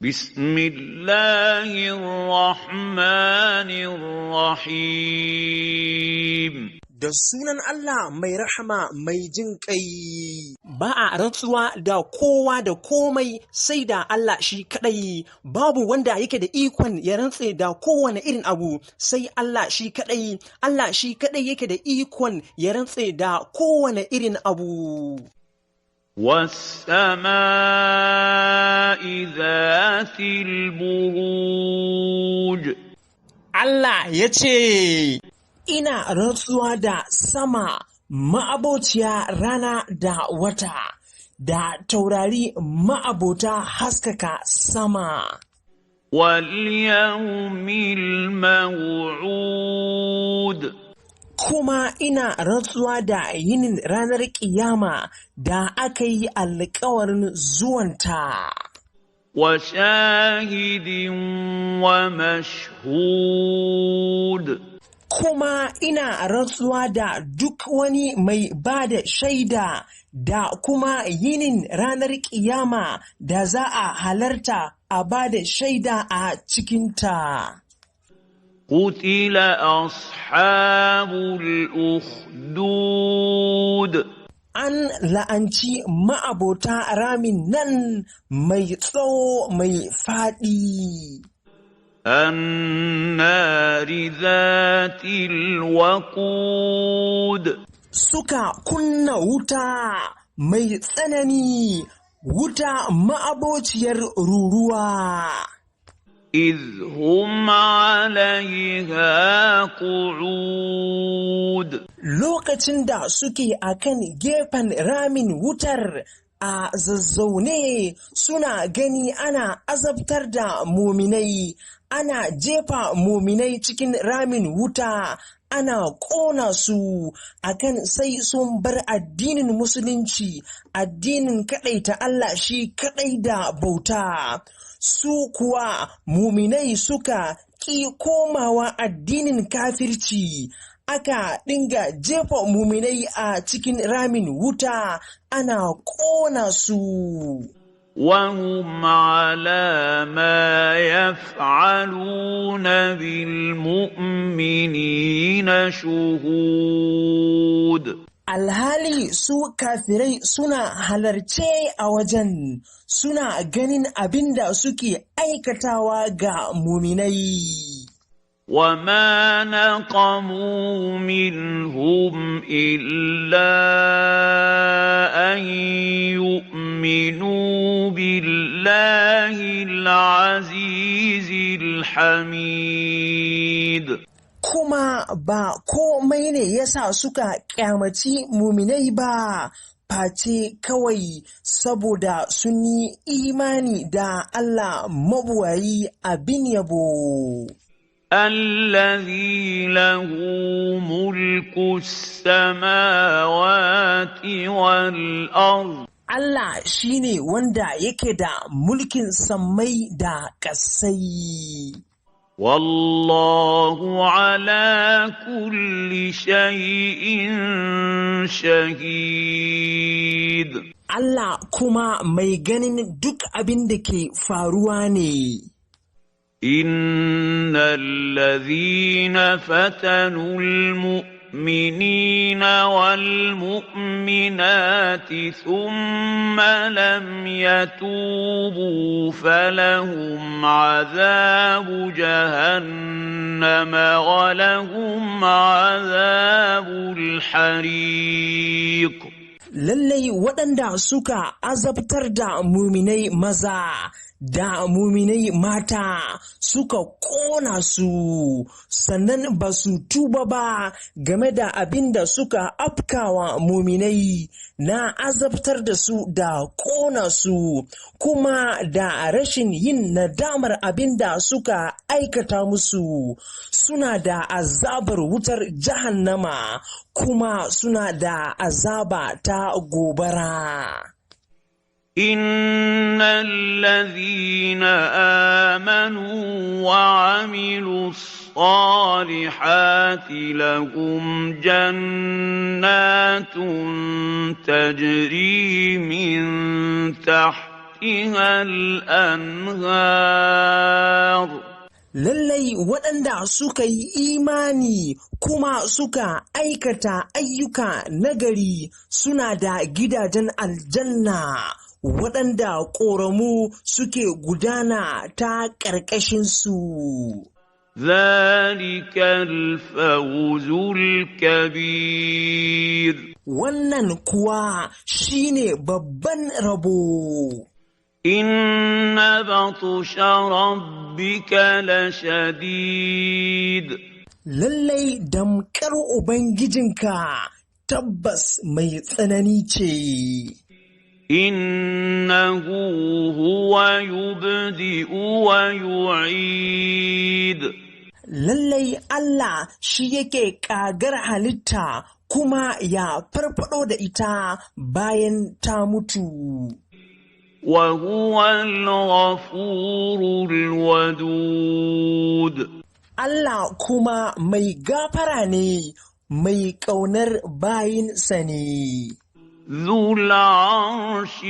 بسم الله الرحمن الرحيم. Da sunan Allah mai rahama mai jin ƙai. Ba a rantsuwa da kowa da komai sai da Allah shi kaɗai. Babu wanda yake da ikon ya rantse da kowane irin abu sai Allah shi kaɗai. Allah shi kaɗai yake da ikon ya rantse da kowane irin abu. والسماء ذات البروج. Allah ya ce, ina rantsuwa da sama ma'abociya rana da wata, da taurari ma'abota haskaka sama. واليوم الموعود. Kuma ina rantsuwa da yinin ranar ƙiyama da aka yi alƙawarin zuwanta. وشاهد ومشهود. Kuma ina rantsuwa da duk wani mai ba da shaida da kuma yinin ranar ƙiyama da za a halarta a ba da shaida a cikinta. قتل أصحاب الأخدود. An la'anci ma'abota ramin nan mai tsawo mai faɗi. النار ذات الوقود. Suka kunna wuta mai tsanani, wuta ma'abociyar ruruwa. إذ هم عليها قعود. Lokacin da suke akan gefen ramin wutar a zazzaune suna gani ana azabtar da muminai, ana jefa muminai cikin ramin wuta, ana ƙona su akan sai sun bar addinin musulunci, addinin kaɗaita Allah shi kaɗai da bauta. Su kuwa muminai suka ƙi komawa addinin kafirci, aka dinga jefa muminai a cikin ramin wuta ana ƙona su. وهم على ما يفعلون بالمؤمنين شهود. Alhali su kafirai suna halarce a wajen, suna ganin abin da suke aikatawa ga muminai. وما نقموا منهم إلا أن يؤمنوا بالله العزيز الحميد. Kuma ba komai ne yasa suka ƙyamaci muminai ba, face kawai saboda sun yi imani da Allah mabuwayi abin yabo. الذي له ملك السماوات والأرض. Allah shi ne wanda yake da mulkin sammai da ƙasai. والله على كل شيء شهيد. Allah kuma mai ganin duk abin da ke faruwa ne. إن الذين فتنوا المؤمنين والمؤمنات ثم لم يتوبوا فلهم عذاب جهنم ولهم عذاب الحريق. Lallai waɗanda suka azabtar da muminai maza da muminai mata suka ƙona su, sannan ba su tuba ba game da abin da suka afkawa muminai na azabtar da su da ƙona su, kuma da rashin yin nadamar abin da suka aikata musu, suna da azabar wutar jahannama, kuma suna da azaba ta gobara. إن الذين آمنوا وعملوا الصالحات لهم جنات تجري من تحتها تحتها الأنهار Lallai waɗanda suka yi imani kuma suka aikata ayyuka nagari suna da gidajen aljanna waɗanda ƙoramu suke gudana ta ƙarƙashinsu. ذلك الفوز الكبير Wannan kuwa shine babban rabo. إن بطش ربك لشديد Lallai damƙar Ubangijinka tabbas mai tsanani ce. إنه هو يبدئ ويعيد Lallai Allah shi yake ƙagar halitta kuma ya farfaɗo da ita bayan ta mutu. وهو الغفور الودود Allah kuma mai gafara ne, mai ƙaunar bayinsa ne. ذو العرش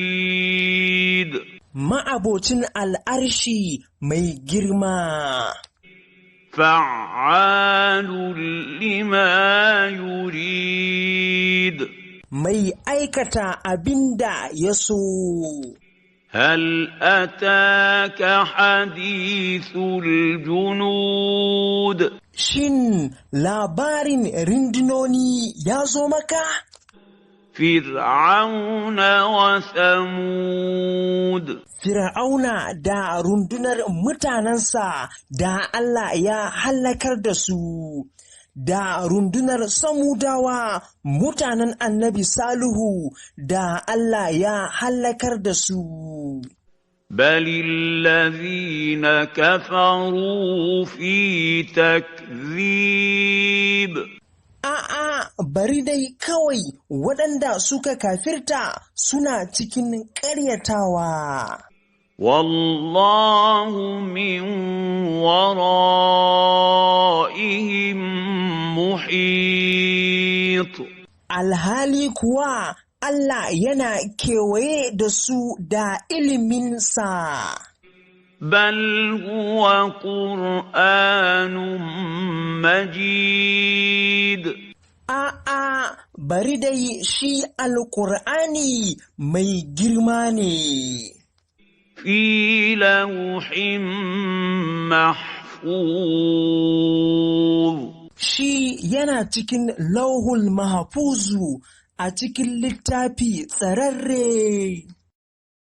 المجيد Ma'abocin al'arshi mai girma. فعال لما يريد Mai aikata abin da ya so. هل أتاك حديث الجنود Shin labarin rindunoni ya zo maka? فرعون وثمود Fir'auna da rundunar mutanensa da Allah ya hallakar da su, da rundunar Samudawa mutanen Annabi Salihu da Allah ya hallakar da su. بل الذين كفروا في تكذيب A'a, bari dai kawai waɗanda suka kafirta suna cikin ƙaryatawa. والله من ورائهم محيط Alhali kuwa Allah yana kewaye da su da iliminsa. بل هو قرآن مجيد A'a, bari dai shi Alƙur'ani mai girma ne. في لوح محفوظ Shi yana cikin lauhul mahfuzu a cikin littafi tsararre.